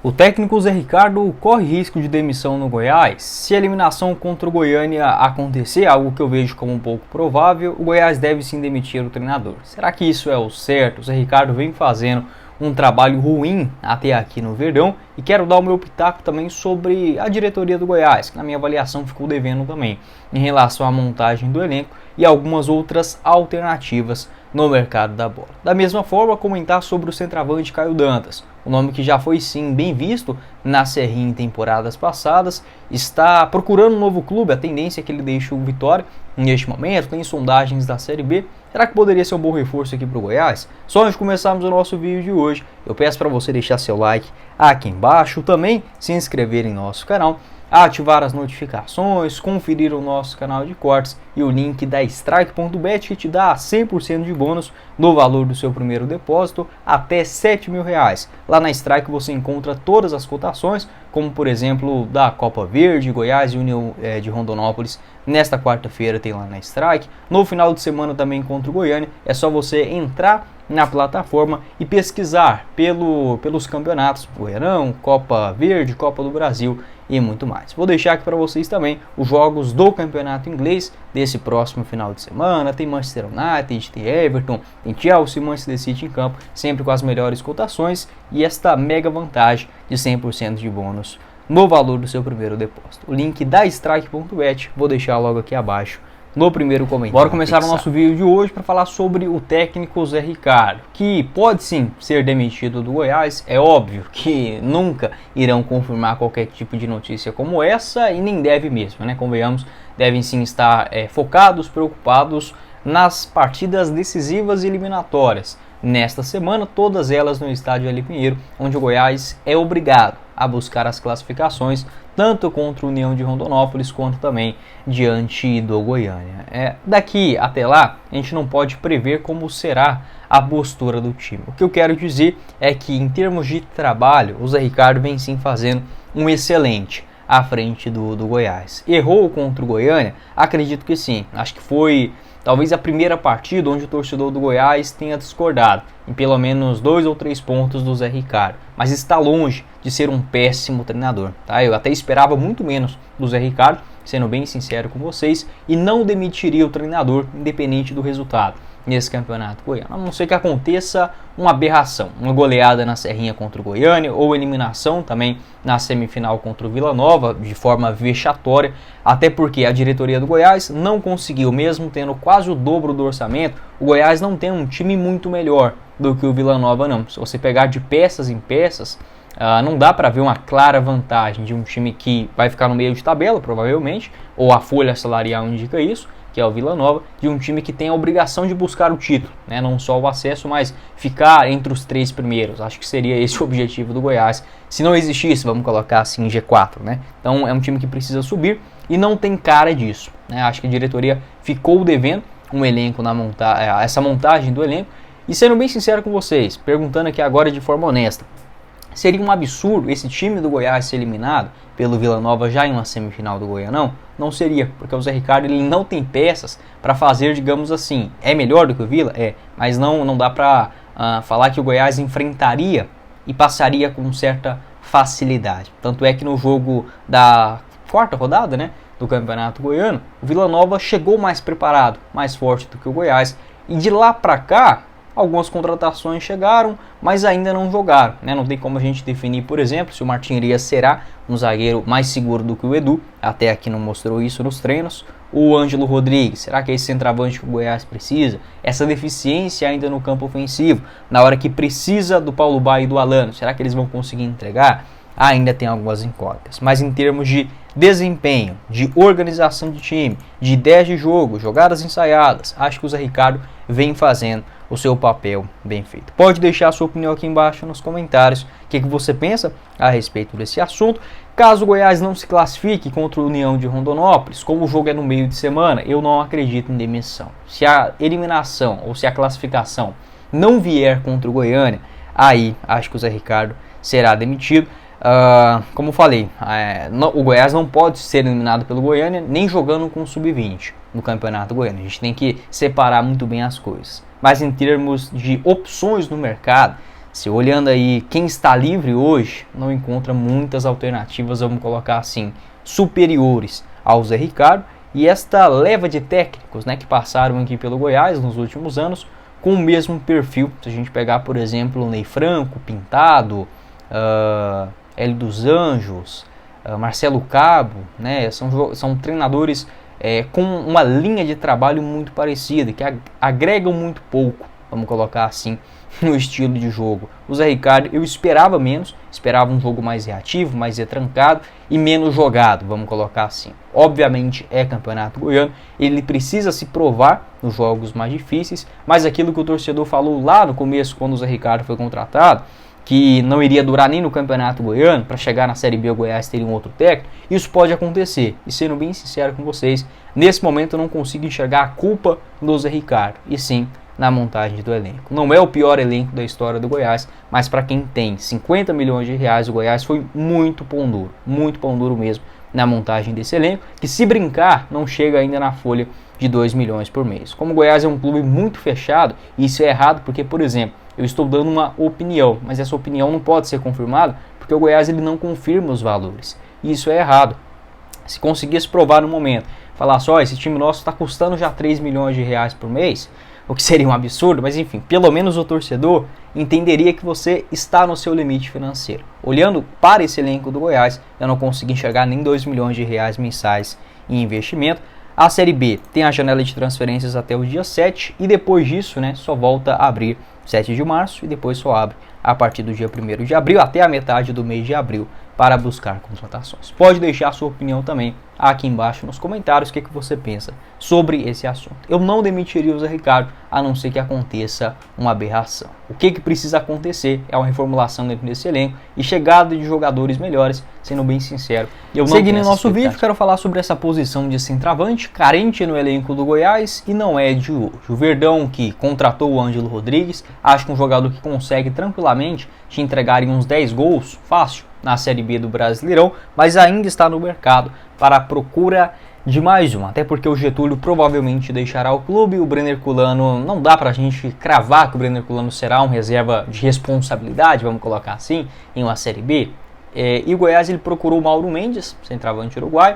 O técnico Zé Ricardo corre risco de demissão no Goiás. Se a eliminação contra o Goiânia acontecer, algo que eu vejo como um pouco provável, o Goiás deve sim demitir o treinador. Será que isso é o certo? O Zé Ricardo vem fazendo um trabalho ruim até aqui no Verdão e quero dar o meu pitaco também sobre a diretoria do Goiás, que na minha avaliação ficou devendo também em relação à montagem do elenco e algumas outras alternativas no mercado da bola. Da mesma forma, comentar sobre o centroavante Caio Dantas, o nome que já foi sim bem visto na Serrinha em temporadas passadas, está procurando um novo clube, a tendência é que ele deixe o Vitória neste momento, tem sondagens da Série B. Será que poderia ser um bom reforço aqui para o Goiás? Só antes de começarmos o nosso vídeo de hoje, eu peço para você deixar seu like aqui embaixo, também se inscrever em nosso canal, ativar as notificações, conferir o nosso canal de cortes e o link da Strike.bet que te dá 100% de bônus no valor do seu primeiro depósito até R$7.000. Lá na Strike você encontra todas as cotações, como por exemplo da Copa Verde, Goiás e União de Rondonópolis. Nesta quarta-feira tem lá na Strike. No final de semana também contra o Goiânia. É só você entrar na plataforma e pesquisar pelos campeonatos Goianão, Copa Verde, Copa do Brasil e muito mais. Vou deixar aqui para vocês também os jogos do campeonato inglês desse próximo final de semana. Tem Manchester United, tem Everton, tem Chelsea, Manchester City em campo, sempre com as melhores cotações e esta mega vantagem de 100% de bônus no valor do seu primeiro depósito. O link da Strike.bet vou deixar logo aqui abaixo no primeiro comentário. Bora começar o nosso vídeo de hoje para falar sobre o técnico Zé Ricardo, que pode sim ser demitido do Goiás. É óbvio que nunca irão confirmar qualquer tipo de notícia como essa e nem deve mesmo, né? Convenhamos, devem sim estar focados, preocupados nas partidas decisivas e eliminatórias. Nesta semana, todas elas no estádio Eli Pinheiro, onde o Goiás é obrigado a buscar as classificações, tanto contra o União de Rondonópolis, quanto também diante do Goiânia. Daqui até lá, a gente não pode prever como será a postura do time. O que eu quero dizer é que, em termos de trabalho, o Zé Ricardo vem sim fazendo um excelente à frente do Goiás. Errou contra o Goiânia? Acredito que sim. Acho que foi talvez a primeira partida onde o torcedor do Goiás tenha discordado em pelo menos 2 ou 3 pontos do Zé Ricardo, mas está longe de ser um péssimo treinador, tá? Eu até esperava muito menos do Zé Ricardo, sendo bem sincero com vocês, e não demitiria o treinador independente do resultado nesse campeonato goiano, a não ser que aconteça uma aberração, uma goleada na Serrinha contra o Goiânia ou eliminação também na semifinal contra o Vila Nova de forma vexatória, até porque a diretoria do Goiás não conseguiu, mesmo tendo quase o dobro do orçamento, o Goiás não tem um time muito melhor do que o Vila Nova não. Se você pegar de peças em peças, não dá para ver uma clara vantagem de um time que vai ficar no meio de tabela, provavelmente, ou a folha salarial indica isso, que é o Vila Nova, de um time que tem a obrigação de buscar o título, né? Não só o acesso, mas ficar entre os 3 primeiros. Acho que seria esse o objetivo do Goiás. Se não existisse, vamos colocar assim, G4, né? Então é um time que precisa subir e não tem cara disso, né? Acho que a diretoria ficou devendo um elenco essa montagem do elenco. E sendo bem sincero com vocês, perguntando aqui agora de forma honesta, seria um absurdo esse time do Goiás ser eliminado pelo Vila Nova já em uma semifinal do Goianão? Não seria, porque o Zé Ricardo ele não tem peças para fazer, digamos assim, é melhor do que o Vila? É, mas não dá para falar que o Goiás enfrentaria e passaria com certa facilidade. Tanto é que no jogo da quarta rodada, né, do Campeonato Goiano, o Vila Nova chegou mais preparado, mais forte do que o Goiás, e de lá para cá, algumas contratações chegaram, mas ainda não jogaram, né? Não tem como a gente definir, por exemplo, se o Martin Elias será um zagueiro mais seguro do que o Edu, até aqui não mostrou isso nos treinos. O Ângelo Rodrigues, será que é esse centroavante que o Goiás precisa? Essa deficiência ainda no campo ofensivo, na hora que precisa do Paulo Baia e do Alano, será que eles vão conseguir entregar? Ainda tem algumas incógnitas, mas em termos de desempenho, de organização de time, de ideias de jogo, jogadas ensaiadas, acho que o Zé Ricardo vem fazendo o seu papel bem feito. Pode deixar a sua opinião aqui embaixo nos comentários, o que você pensa a respeito desse assunto. Caso o Goiás não se classifique contra o União de Rondonópolis, como o jogo é no meio de semana, eu não acredito em demissão. Se a eliminação ou se a classificação não vier contra o Goiânia, aí acho que o Zé Ricardo será demitido. Como falei, o Goiás não pode ser eliminado pelo Goiânia nem jogando com o Sub-20 no Campeonato Goiano. A gente tem que separar muito bem as coisas. Mas em termos de opções no mercado, Se olhando aí quem está livre hoje, não encontra muitas alternativas, vamos colocar assim, superiores ao Zé Ricardo. E esta leva de técnicos, né, que passaram aqui pelo Goiás nos últimos anos, com o mesmo perfil. Se a gente pegar, por exemplo, o Ney Franco, Pintado, Hélio dos Anjos, Marcelo Cabo, né, são treinadores com uma linha de trabalho muito parecida, que agregam muito pouco, vamos colocar assim, no estilo de jogo. O Zé Ricardo eu esperava menos, esperava um jogo mais reativo, mais retrancado e menos jogado, vamos colocar assim. Obviamente é campeonato goiano, ele precisa se provar nos jogos mais difíceis, mas aquilo que o torcedor falou lá no começo, quando o Zé Ricardo foi contratado, que não iria durar nem no campeonato goiano, para chegar na Série B o Goiás teria um outro técnico, isso pode acontecer. E sendo bem sincero com vocês, nesse momento eu não consigo enxergar a culpa do Zé Ricardo, e sim na montagem do elenco. Não é o pior elenco da história do Goiás, mas para quem tem 50 milhões de reais, o Goiás foi muito pão duro mesmo na montagem desse elenco, que se brincar não chega ainda na folha de 2 milhões por mês. Como o Goiás é um clube muito fechado, e isso é errado porque, por exemplo, eu estou dando uma opinião, mas essa opinião não pode ser confirmada porque o Goiás ele não confirma os valores. E isso é errado. Se conseguisse provar no momento, falar só, esse time nosso está custando já 3 milhões de reais por mês, o que seria um absurdo, mas enfim, pelo menos o torcedor entenderia que você está no seu limite financeiro. Olhando para esse elenco do Goiás, eu não consigo enxergar nem 2 milhões de reais mensais em investimento. A Série B tem a janela de transferências até o dia 7 e depois disso, né, só volta a abrir 7 de março e depois só abre a partir do dia 1º de abril até a metade do mês de abril para buscar contratações. Pode deixar a sua opinião também aqui embaixo nos comentários o que você pensa sobre esse assunto. Eu não demitiria o Zé Ricardo a não ser que aconteça uma aberração. O que precisa acontecer é uma reformulação dentro desse elenco e chegada de jogadores melhores, sendo bem sincero. Seguindo o nosso vídeo, quero falar sobre essa posição de centroavante, carente no elenco do Goiás e não é de hoje. O Verdão, que contratou o Ângelo Rodrigues, acho que um jogador que consegue tranquilamente te entregar uns 10 gols, fácil, na Série B do Brasileirão, mas ainda está no mercado para a procura de mais um, até porque o Getúlio provavelmente deixará o clube. O Brenner Culano, não dá pra gente cravar que o Brenner Culano será um reserva de responsabilidade, vamos colocar assim, em uma Série B. E o Goiás ele procurou o Mauro Mendes, centroavante uruguaio,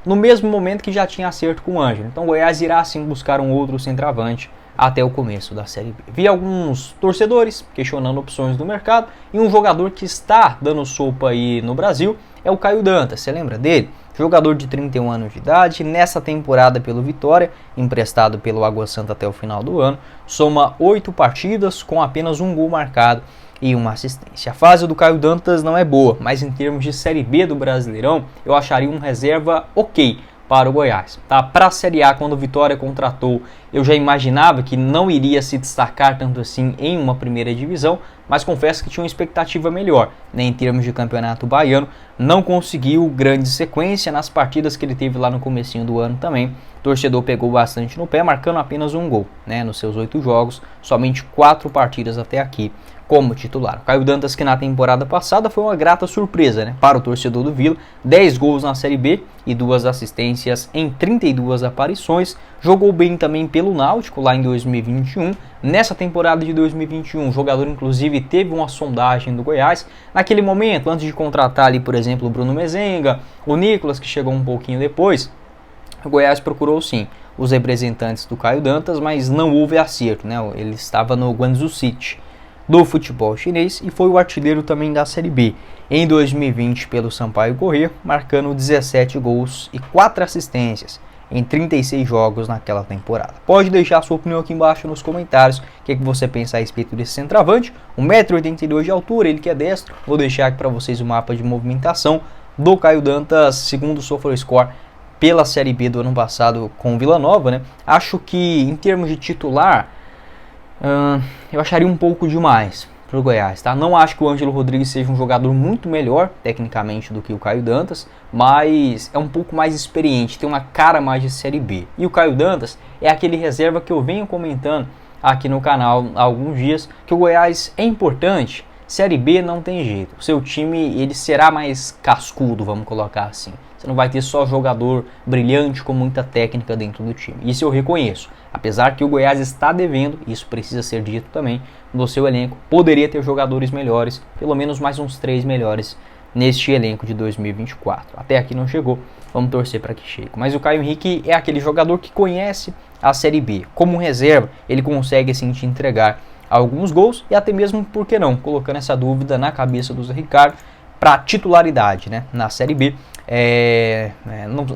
no mesmo momento que já tinha acerto com o Ângelo. Então o Goiás irá sim buscar um outro centroavante até o começo da Série B. Vi alguns torcedores questionando opções do mercado e um jogador que está dando sopa aí no Brasil é o Caio Dantas. Você lembra dele? Jogador de 31 anos de idade, nessa temporada pelo Vitória, emprestado pelo Água Santa até o final do ano, soma 8 partidas com apenas um gol marcado e uma assistência. A fase do Caio Dantas não é boa, mas em termos de Série B do Brasileirão, eu acharia um reserva ok para o Goiás. Tá? Para a Série A, quando o Vitória contratou, eu já imaginava que não iria se destacar tanto assim em uma primeira divisão, mas confesso que tinha uma expectativa melhor, né, em termos de campeonato baiano. Não conseguiu grande sequência nas partidas que ele teve lá no comecinho do ano também. O torcedor pegou bastante no pé, marcando apenas um gol, né, nos seus 8 jogos, somente 4 partidas até aqui como titular. O Caio Dantas, que na temporada passada foi uma grata surpresa, né, para o torcedor do Vila, 10 gols na Série B e 2 assistências em 32 aparições, jogou bem também pelo Náutico lá em 2021, nessa temporada de 2021 o jogador inclusive teve uma sondagem do Goiás, naquele momento, antes de contratar ali, por exemplo, o Bruno Mezenga, o Nicolas, que chegou um pouquinho depois, o Goiás procurou sim os representantes do Caio Dantas, mas não houve acerto, né, ele estava no Guangzhou City do futebol chinês e foi o artilheiro também da Série B em 2020 pelo Sampaio Corrêa, marcando 17 gols e 4 assistências em 36 jogos naquela temporada. Pode deixar sua opinião aqui embaixo nos comentários, o que você pensa a respeito desse centroavante, 1,82 m de altura, ele que é destro. Vou deixar aqui para vocês o mapa de movimentação do Caio Dantas, segundo o SofaScore, pela Série B do ano passado com o Vila Nova, né? Acho que em termos de titular, eu acharia um pouco demais para o Goiás, tá? Não acho que o Ângelo Rodrigues seja um jogador muito melhor tecnicamente do que o Caio Dantas, mas é um pouco mais experiente, tem uma cara mais de Série B. E o Caio Dantas é aquele reserva que eu venho comentando aqui no canal há alguns dias, que o Goiás é importante. Série B não tem jeito, o seu time ele será mais cascudo, vamos colocar assim. Você não vai ter só jogador brilhante com muita técnica dentro do time. Isso eu reconheço. Apesar que o Goiás está devendo, isso precisa ser dito também, no seu elenco, poderia ter jogadores melhores, pelo menos mais uns 3 melhores neste elenco de 2024. Até aqui não chegou, vamos torcer para que chegue. Mas o Caio Henrique é aquele jogador que conhece a Série B. Como reserva, ele consegue assim te entregar alguns gols e até mesmo, por que não, colocando essa dúvida na cabeça do Zé Ricardo para titularidade, né, na Série B.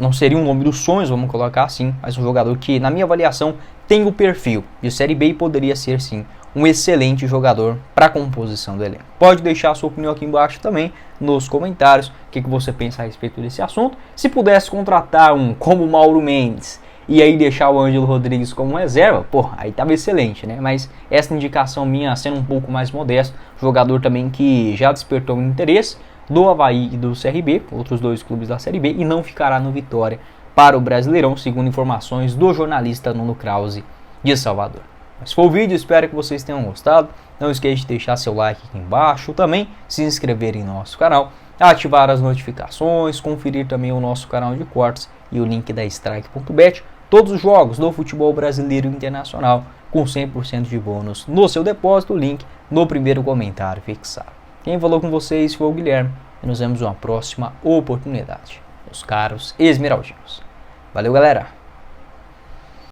Não seria um nome dos sonhos, vamos colocar assim, mas um jogador que, na minha avaliação, tem o perfil de Série B e poderia ser sim um excelente jogador para a composição do elenco. Pode deixar a sua opinião aqui embaixo também nos comentários, o que você pensa a respeito desse assunto. Se pudesse contratar um como Mauro Mendes e aí deixar o Ângelo Rodrigues como reserva, pô, aí tava excelente, né? Mas essa indicação minha sendo um pouco mais modesto, jogador também que já despertou o interesse do Avaí e do CRB, outros dois clubes da Série B, e não ficará no Vitória para o Brasileirão, segundo informações do jornalista Nuno Krause de Salvador. Esse foi o vídeo, espero que vocês tenham gostado. Não esqueça de deixar seu like aqui embaixo, também se inscrever em nosso canal, ativar as notificações, conferir também o nosso canal de cortes e o link da Strike.bet. Todos os jogos do futebol brasileiro e internacional com 100% de bônus no seu depósito, o link no primeiro comentário fixado. Quem falou com vocês foi o Guilherme e nos vemos em uma próxima oportunidade, meus caros esmeraldinos. Valeu, galera!